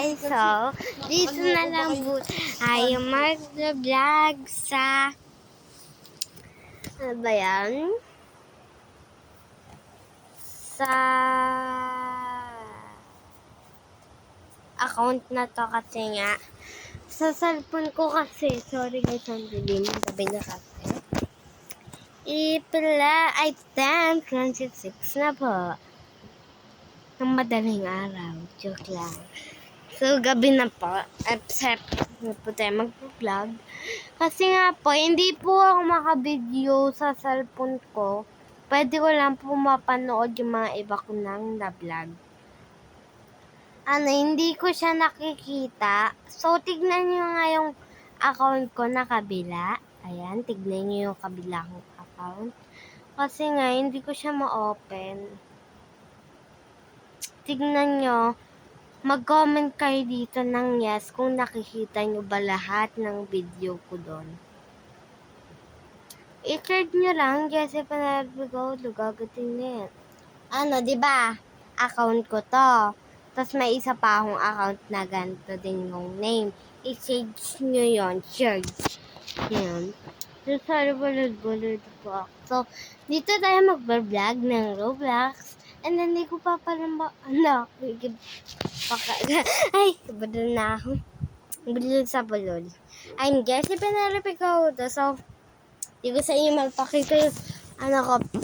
guys. So, dito na lang po tayo mag-vlog sa ano ba yan? Sa account na to kasi nga sa cellphone ko kasi, sorry guys, ang dilim, gabi na kasi. Ay 10:26 na po. Ng madaling araw, joke lang. So, gabi na po. Except, hindi po tayo mag-vlog. Kasi nga po, hindi po ako maka-video sa cellphone ko. Pwede ko lang po mapanood yung mga iba ko nang na-vlog. Hindi ko siya nakikita. So, tignan nyo nga yung account ko na kabila. Ayan, tignan nyo yung kabila kong account. Kasi nga, hindi ko siya ma-open. Tignan nyo. Mag-comment kayo dito ng yes kung nakikita nyo ba lahat ng video ko doon. I-search nyo lang, Jessie Panarbigo, lugagatin nyo yan. Diba? Account ko to. Tapos may isa pa akong account na ganito din yung name. I-search nyo yon, search. Yan. So, sorry, bulod-bulod po ako. So, dito tayo mag-vlog ng Roblox. And then, hindi ko pa pala ay, bulod na ako. Bulod sa bulod. I'm Jessie Panarbigo. So, hindi ko sa inyo magpakita yung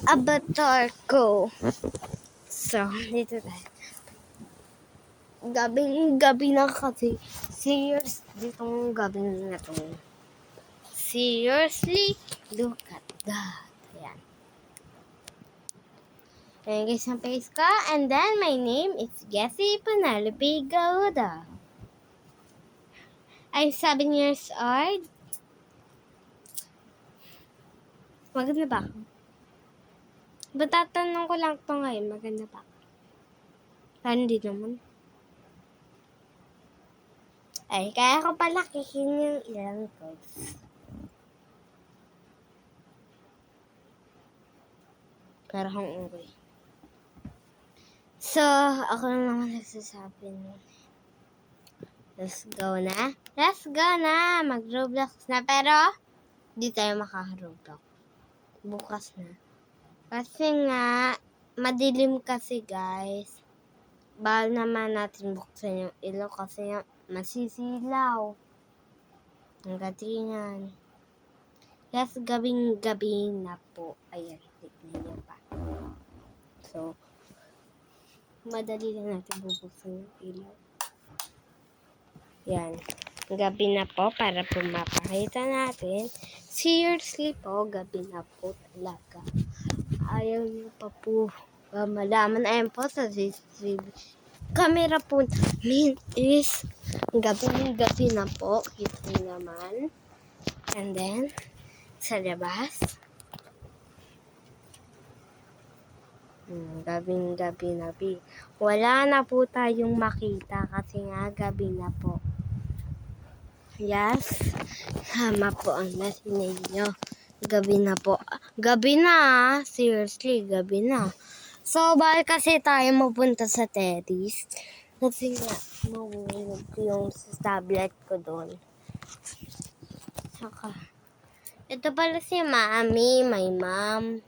avatar ko. So, dito tayo. Gabi na kasi. Serious, ditong gabi na to. Seriously, look at that. Ayan. Ayan guys ang face ko. And then, my name is Jessie Penelope Gauda. I'm 7 years old. Maganda ba ako? Tatanong ko lang ito ngayon. Maganda ba ako? Hindi naman. Ay, kaya ko palakihin yung ilang codes. Pero kung unggoy. So, ako lang naman nagsasabi nun. Let's go na. Let's go na. Mag-Roblox na. Pero, di tayo maka-Roblox. Bukas na. Kasi nga, madilim kasi guys. Bawal naman natin buksan yung ilaw kasi nga masisilaw. Ang gatingan. Yes, gabing-gabi na po. Ayan, tignan niyo pa. So, madali lang natin bubuksan yung ilaw. Yan. Gabi na po para po mapakita natin. Seriously po, gabi na po talaga. Ayaw niyo pa po malaman. Ayan po sa CCTV. Camera po namin is gabi na po. Kita naman. And then, sa labas. Gabi na. Wala na po tayong makita kasi nga gabi na po. Yes. Tama po ang nasinig nyo. Gabi na po. Gabi na. Seriously, gabi na. So, bakit kasi tayo mapunta sa terrace? Kasi nga, mahuhulog yung tablet ko doon. Saka, ito pala si Mami, my mom.